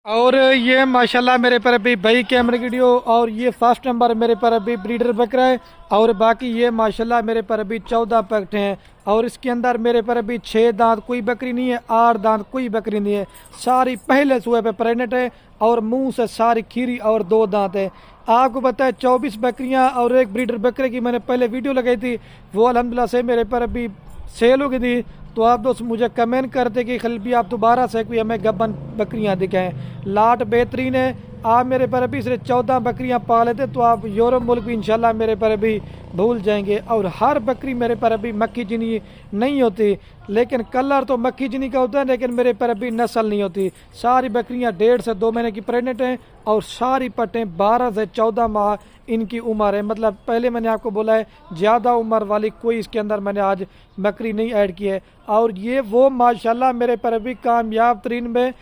और ये माशाल्लाह मेरे पर अभी भाई कैमरे वीडियो और ये फर्स्ट नंबर मेरे पर अभी ब्रीडर बकरा है। और बाकी ये माशाल्लाह मेरे पर अभी 14 पकटे हैं। और इसके अंदर मेरे पर अभी 6 दांत कोई बकरी नहीं है, 8 दांत कोई बकरी नहीं है। सारी पहले सुबह पे प्रेग्नेंट है और मुंह से सारी खीरी और 2 दांत है। आपको पता है 24 बकरियां और एक ब्रीडर बकरे की मैंने पहले वीडियो लगाई थी, वो अल्हम्दुलिल्लाह से मेरे पर अभी सेल हो गई थी। तो आप दोस्त मुझे कमेंट करते कि खलबी आप दोबारा से कोई हमें गब्बन बकरियां दिखाएं। लाट बेहतरीन है। आप मेरे पर अभी सिर्फ 14 बकरियां पाले थे तो आप यूरोप मुल्क भी इंशाल्लाह मेरे पर अभी भूल जाएंगे। और हर बकरी मेरे पर अभी मक्खी जिनी नहीं होती, लेकिन कलर तो मक्खी जिनी का होता है, लेकिन मेरे पर अभी नस्ल नहीं होती। सारी बकरियां 1.5 से 2 महीने की प्रेग्नेंट हैं और सारी पट्टें 12 से 14 माह इनकी उम्र है। मतलब पहले मैंने आपको बोला है ज़्यादा उम्र वाली कोई इसके अंदर मैंने आज बकरी नहीं ऐड की है। और ये वो माशाल्लाह मेरे पर अभी कामयाब तरीन में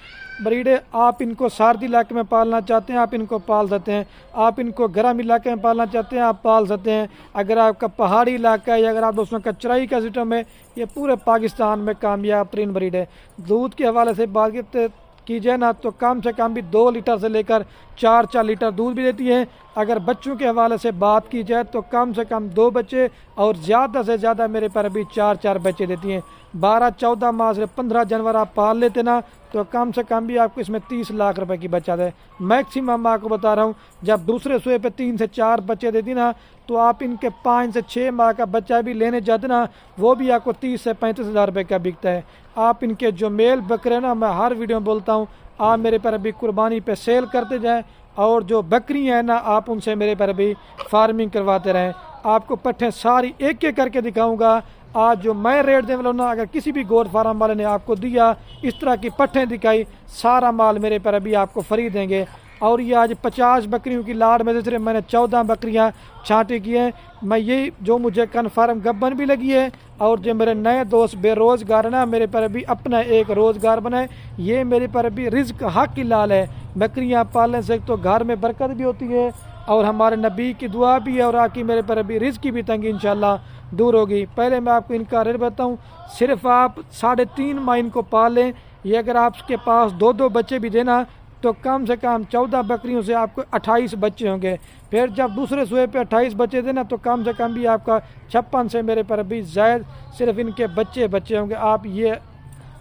ब्रीड है। आप इनको सर्दी इलाके में पालना चाहते हैं आप इनको पाल सकते हैं, आप इनको गर्म इलाके में पालना चाहते हैं आप पाल सकते हैं। अगर आपका पहाड़ी इलाका है या अगर आप दोस्तों का चराई का सिस्टम है, ये पूरे पाकिस्तान में कामयाब तरीन ब्रीड है। दूध के हवाले से बात कीजिए ना तो कम से कम भी 2 लीटर से लेकर 4 लीटर दूध भी देती है। अगर बच्चों के हवाले से बात की जाए तो कम से कम 2 बच्चे और ज़्यादा से ज़्यादा मेरे पर अभी 4 बच्चे देती हैं। 12-14 माह से 15 जानवर आप पाल लेते ना तो कम से कम भी आपको इसमें 30 लाख रुपए की बचत है। मैक्सिमम मैं आपको बता रहा हूँ, जब दूसरे सुए पे 3 से 4 बच्चे देती ना तो आप इनके 5 से 6 माह का बच्चा भी लेने जाते ना, वो भी आपको 30 से 35 हज़ार रुपये का बिकता है। आप इनके जो मेल बकरे ना, मैं हर वीडियो में बोलता हूँ, आप मेरे पर अभी कुर्बानी पे सेल करते जाएं और जो बकरी हैं ना आप उनसे मेरे पर अभी फार्मिंग करवाते रहें। आपको पट्ठें सारी एक एक करके दिखाऊंगा। आज जो मैं रेट देने वाला हूं ना, अगर किसी भी गोट फार्म वाले ने आपको दिया इस तरह की पट्ठें दिखाई, सारा माल मेरे पर अभी आपको फ्री देंगे। और ये आज 50 बकरियों की लाड़ में से सिर्फ मैंने 14 बकरियां छांटी की हैं। मैं यही जो मुझे कन्फर्म गब्बन भी लगी है और जो मेरे नए दोस्त बेरोज़गार ना मेरे पर अभी अपना एक रोज़गार बनाए, ये मेरे पर अभी रिज्क हक की लाल है। बकरियां पालने से तो घर में बरकत भी होती है और हमारे नबी की दुआ भी है और आके मेरे पर अभी रिज्क की भी तंगी इंशाल्लाह दूर होगी। पहले मैं आपको इनका रेट बताऊँ, सिर्फ आप 3.5 माह इनको पाल लें। ये अगर आपके पास 2-2 बच्चे भी देना तो कम से कम 14 बकरियों से आपको 28 बच्चे होंगे। फिर जब दूसरे सुए पे 28 बच्चे देना तो कम से कम भी आपका 56 से मेरे पर अभी जायद सिर्फ इनके बच्चे होंगे। आप ये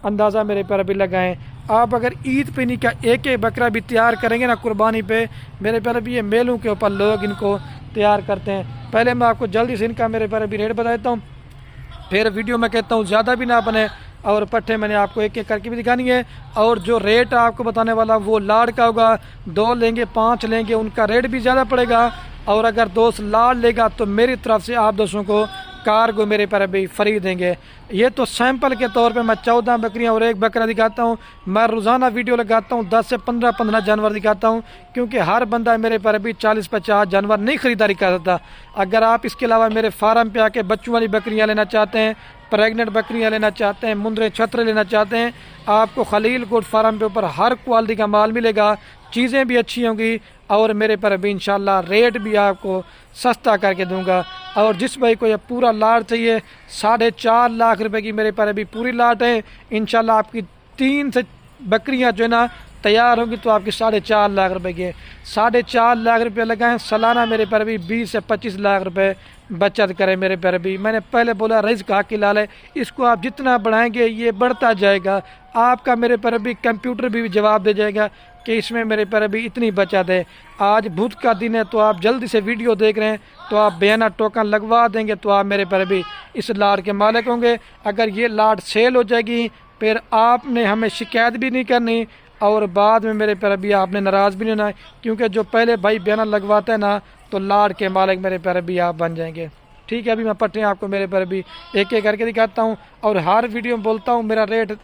अंदाज़ा मेरे पर अभी लगाएं। आप अगर ईद पे नहीं का एक बकरा भी तैयार करेंगे ना कुर्बानी पे, मेरे पर अभी ये मेलों के ऊपर लोग इनको तैयार करते हैं। पहले मैं आपको जल्दी से इनका मेरे पर अभी रेट बता देता हूँ, फिर वीडियो में कहता हूँ ज़्यादा भी ना बने और पट्ठे मैंने आपको एक एक करके भी दिखानी है। और जो रेट आपको बताने वाला वो लाड़ का होगा। 2 लेंगे 5 लेंगे उनका रेट भी ज़्यादा पड़ेगा। और अगर दोस्त लाड़ लेगा तो मेरी तरफ से आप दोस्तों को कार्गो मेरे पर अभी फ्री देंगे। ये तो सैंपल के तौर पे मैं 14 बकरियां और एक बकरा दिखाता हूँ। मैं रोज़ाना वीडियो लगाता हूँ, 10 से 15 जानवर दिखाता हूँ, क्योंकि हर बंदा मेरे पर अभी 40-50 जानवर नहीं खरीदारी कर सकता। अगर आप इसके अलावा मेरे फार्म पे आके बच्चों वाली बकरियाँ लेना चाहते हैं, प्रेग्नेंट बकरियाँ लेना चाहते हैं, मुंदरे छतरे लेना चाहते हैं, आपको खलील गोट फार्म पे ऊपर हर क्वालिटी का माल मिलेगा, चीज़ें भी अच्छी होंगी और मेरे पर अभी इंशाल्लाह रेट भी आपको सस्ता करके दूंगा। और जिस भाई को ये पूरा लाट चाहिए 4.5 लाख रुपए की मेरे पर अभी पूरी लाट है। इंशाल्लाह आपकी 3 से बकरियां जो है ना तैयार होंगी तो आपकी 4.5 लाख रुपए की 4.5 लाख रुपये लगाएं सालाना मेरे पर अभी 20 से 25 लाख रुपए बचत करें मेरे पर अभी। मैंने पहले बोला रिज्क हक की लाल है, इसको आप जितना बढ़ाएंगे ये बढ़ता जाएगा। आपका मेरे पर अभी कंप्यूटर भी जवाब दे जाएगा कि इसमें मेरे पर अभी इतनी बचत है। आज बुध का दिन है तो आप जल्दी से वीडियो देख रहे हैं तो आप बयाना टोकन लगवा देंगे तो आप मेरे पर अभी इस लाट के मालिक होंगे। अगर ये लाट सेल हो जाएगी फिर आपने हमें शिकायत भी नहीं करनी और बाद में मेरे पर अभी आपने नाराज़ भी नहीं होना, क्योंकि जो पहले भाई बयाना लगवाता है ना तो लाट के मालिक मेरे पर अभी आप बन जाएंगे। ठीक है, अभी मैं पट्टे आपको मेरे पर अभी एक एक करके दिखाता हूँ और हर वीडियो में बोलता हूँ मेरा रेट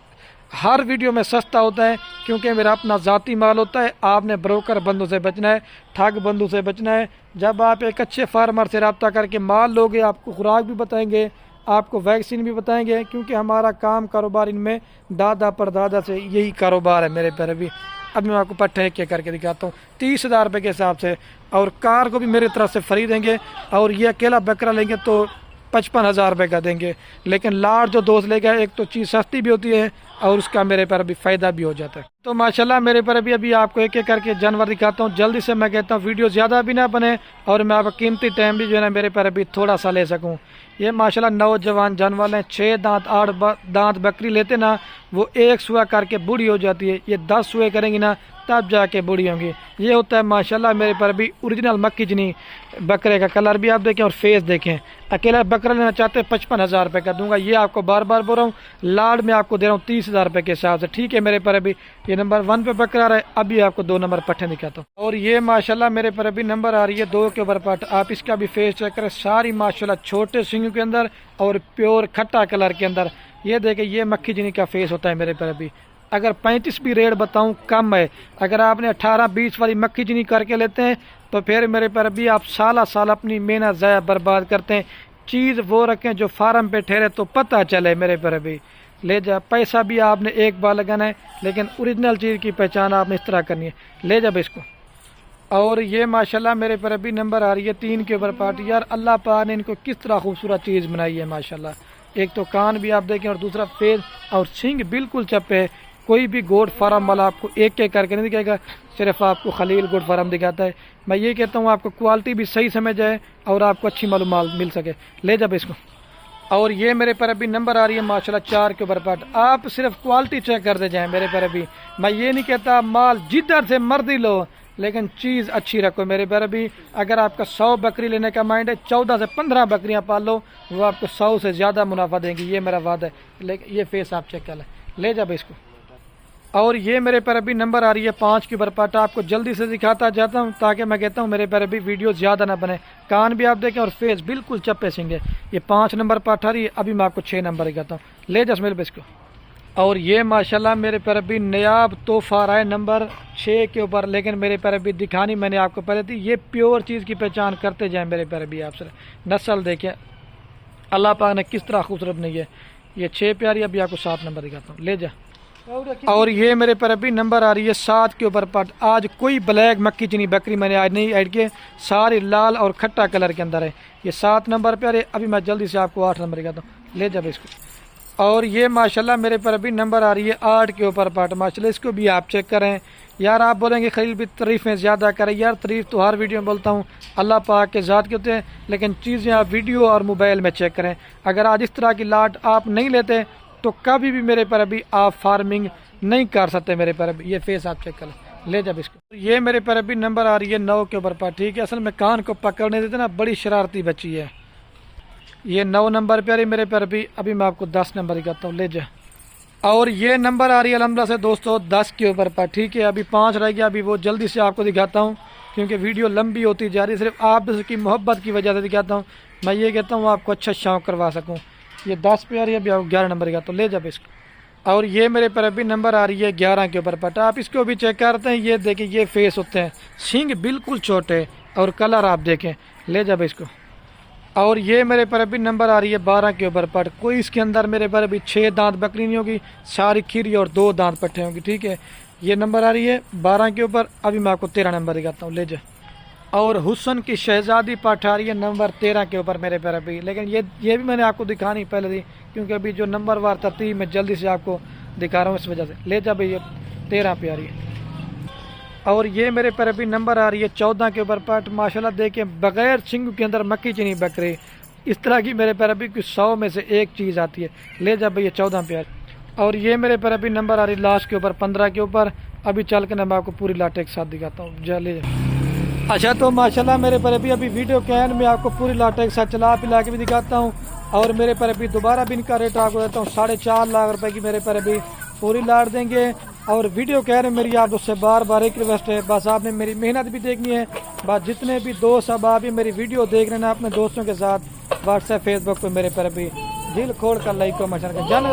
हर वीडियो में सस्ता होता है, क्योंकि मेरा अपना ज़ाती माल होता है। आपने ब्रोकर बंदों से बचना है, ठग बंदों से बचना है। जब आप एक अच्छे फार्मर से रब्ता करके माल लोगे, आपको खुराक भी बताएंगे, आपको वैक्सीन भी बताएंगे, क्योंकि हमारा काम कारोबार इनमें दादा परदादा से यही कारोबार है मेरे पर अभी। अब मैं आपको पट्टे एक एक करके दिखाता हूँ 30,000 रुपये के हिसाब से, और कार को भी मेरी तरफ से फ्री देंगे। और ये अकेला बकरा लेंगे तो 55,000 रुपये का देंगे। लेकिन लाड़ जो दोस्त लेगा, एक तो चीज़ सस्ती भी होती है और उसका मेरे पर अभी फ़ायदा भी हो जाता है। तो माशाल्लाह मेरे पर अभी आपको एक एक करके जानवर दिखाता हूँ। जल्दी से मैं कहता हूँ वीडियो ज़्यादा भी ना बने और मैं आपका कीमती टाइम भी जो है ना मेरे पर अभी थोड़ा सा ले सकूँ। ये माशाल्लाह नौजवान जानवर हैं, 6 दांत 8 दांत बकरी लेते ना वो एक सुआ करके बूढ़ी हो जाती है। ये 10 सुए करेंगी ना तब जाके बूढ़ी होंगी। ये होता है माशाल्लाह मेरे पर भी ओरिजिनल मक्की जनी बकरे का। कलर भी आप देखें और फेस देखें। अकेला बकरा लेना चाहते हैं 55,000 रुपये का दूंगा। ये आपको बार बार बोल रहा हूँ, लाड में आपको दे रहा हूँ 30,000 रुपये के हिसाब से, ठीक है। मेरे पर अभी ये नंबर 1 पे बकरा रहा है। अभी आपको 2 नंबर पट्टे दिखाता हूँ। और ये माशाल्लाह मेरे पर अभी नंबर आ रही है 2 के ऊपर पट। आप इसका भी फेस चेक करें, सारी माशाल्लाह छोटे सिंग के अंदर और प्योर खट्टा कलर के अंदर। ये देखें, ये मक्खी जनी का फेस होता है मेरे पर अभी। अगर 35 भी रेट बताऊं कम है। अगर आपने 18-20 वाली मक्खी जनी करके लेते हैं तो फिर मेरे पर भी आप साल साल अपनी मेहनत ज़ाया बर्बाद करते हैं। चीज़ वो रखें जो फार्म पे ठहरे तो पता चले मेरे पर अभी। ले जा, पैसा भी आपने एक बार लगाना है लेकिन ओरिजिनल चीज़ की पहचान आपने इस तरह करनी है। ले जा इसको। और ये माशाल्लाह मेरे पर अभी नंबर आ रही है 3 के ऊपर पार्टी। यार अल्लाह पाक ने इनको किस तरह खूबसूरत चीज़ बनाई है माशाल्लाह। एक तो कान भी आप देखें और दूसरा फेस और सिंग बिल्कुल चप्पे है। कोई भी गोट फार्म वाला आपको एक एक करके नहीं दिखाएगा, सिर्फ आपको खलील गोट फार्म दिखाता है। मैं ये कहता हूँ आपको क्वालिटी भी सही समझ जाए और आपको अच्छी मालूमात मिल सके। ले जा इसको। और ये मेरे पर अभी नंबर आ रही है माशाल्लाह 4 के ऊपर पार्ट। आप सिर्फ क्वालिटी चेक करते जाएं मेरे पर अभी। मैं ये नहीं कहता माल जिधर से मर्जी लो लेकिन चीज़ अच्छी रखो मेरे पर अभी। अगर आपका 100 बकरी लेने का माइंड है, 14 से 15 बकरियां पाल लो, वो आपको 100 से ज़्यादा मुनाफा देंगी, ये मेरा वादा है। लेकिन ये फेस आप चेक कर लें। ले जा इसको। और ये मेरे पर अभी नंबर आ रही है 5 की ऊपर पाटा। आपको जल्दी से दिखाता जाता हूँ ताकि मैं कहता हूँ मेरे पर अभी वीडियो ज़्यादा ना बने। कान भी आप देखें और फेस बिल्कुल चप्पे सिंगे। ये 5 नंबर पाठा रही है। अभी मैं आपको 6 नंबर दिखाता हूँ। ले जा मेरे इसको। और ये माशाल्लाह मेरे पर अभी नयाब तोहफा रहा है नंबर 6 के ऊपर, लेकिन मेरे पर अभी दिखानी मैंने आपको पहले थी। ये प्योर चीज़ की पहचान करते जाएँ मेरे पर अभी। आपसे नस्ल देखें अल्लाह पाक ने किस तरह खूबसूरत नहीं है। ये 6 प्यारी। अभी आपको 7 नंबर दिखाता हूँ। ले जा। और ये मेरे पर अभी नंबर आ रही है 7 के ऊपर पट। आज कोई ब्लैक मक्की चनी बकरी मैंने आज नहीं ऐड किए, सारी लाल और खट्टा कलर के अंदर है। ये 7 नंबर पे आ रही है। अभी मैं जल्दी से आपको 8 नंबर दिखाता हूँ। ले जा इसको। और ये माशाल्लाह मेरे पर अभी नंबर आ रही है 8 के ऊपर पार्ट। माशाल्लाह इसको भी आप चेक करें। यार आप बोलेंगे खलील भी तारीफ़ें ज़्यादा करें। यार तारीफ़ तो हर वीडियो में बोलता हूँ, अल्लाह पाक के ज़ात के होते हैं, लेकिन चीज़ें आप वीडियो और मोबाइल में चेक करें। अगर आज इस तरह की लाट आप नहीं लेते तो कभी भी मेरे पर अभी आप फार्मिंग नहीं कर सकते मेरे पर अभी। ये फेस आप चेक करें। ले जा इसको। ये मेरे पर अभी नंबर आ रही है 9 के ऊपर पार्ट। ठीक है, असल में कान को पकड़ने देते ना, बड़ी शरारती बच्ची है। ये 9 नंबर पे आ रही मेरे पर अभी मैं आपको 10 नंबर दिखाता हूँ। ले जा। और ये नंबर आ रही है अलहमदुलिल्लाह से दोस्तों 10 के ऊपर पर। ठीक है, अभी 5 रह गया। अभी वो जल्दी से आपको दिखाता हूँ क्योंकि वीडियो लंबी होती जा रही है। सिर्फ आप की मोहब्बत की वजह से दिखाता हूँ। मैं ये कहता हूँ आपको अच्छा शौक करवा सकूँ। ये 10 पे आ रही है। अभी आपको 11 नंबर दिखाता हूँ। ले जा इसको। और ये मेरे पर अभी नंबर आ रही है 11 के ऊपर पट। आप इसको भी चेक करते हैं। ये देखिए ये फेस होते हैं, सींग बिल्कुल छोटे और कलर आप देखें। ले जा इसको। और ये मेरे पर अभी नंबर आ रही है 12 के ऊपर पट। कोई इसके अंदर मेरे पर अभी 6 दांत बकरी नहीं होगी, सारी खीरी और 2 दांत पट्टे होंगी। ठीक है, ये नंबर आ रही है 12 के ऊपर। अभी मैं आपको 13 नंबर दिखाता हूँ। ले जा। और हुसन की शहजादी पाठ आ रही है नंबर 13 के ऊपर मेरे पर अभी। लेकिन ये भी मैंने आपको दिखानी पहले थी क्योंकि अभी जो नंबर वार तरतीब मैं जल्दी से आपको दिखा रहा हूँ इस वजह से। ले जा भाई, ये 13 पे आ रही है। और ये मेरे पर अभी नंबर आ रही है 14 के ऊपर पार्ट। माशाल्लाह देखिए बगैर सिंग के अंदर मक्की चनी बकरी इस तरह की मेरे पर अभी कुछ 100 में से एक चीज़ आती है। ले जा भाई, ये 14 पे आ रही। और ये मेरे पर अभी नंबर आ रही लास्ट के ऊपर 15 के ऊपर। अभी चल के मैं आपको पूरी लाटे के साथ दिखाता हूँ। जा ले जा। अच्छा, तो माशाल्लाह मेरे पर अभी वीडियो के एंड में आपको पूरी लाटे के साथ चला पिला के भी दिखाता हूँ। और मेरे पर अभी दोबारा भी इनका रेट आपको देता हूँ 4.5 लाख रुपए की मेरे पर अभी पूरी लाट देंगे। और वीडियो कह रहे मेरी आप उससे बार बार एक रिक्वेस्ट है, बस आपने मेरी मेहनत भी देखनी है। बस जितने भी दोस्त अब आप मेरी वीडियो देख रहे हैं अपने दोस्तों के साथ व्हाट्सएप फेसबुक पे मेरे पर अभी दिल खोल कर लाइक को मशर कर जाना।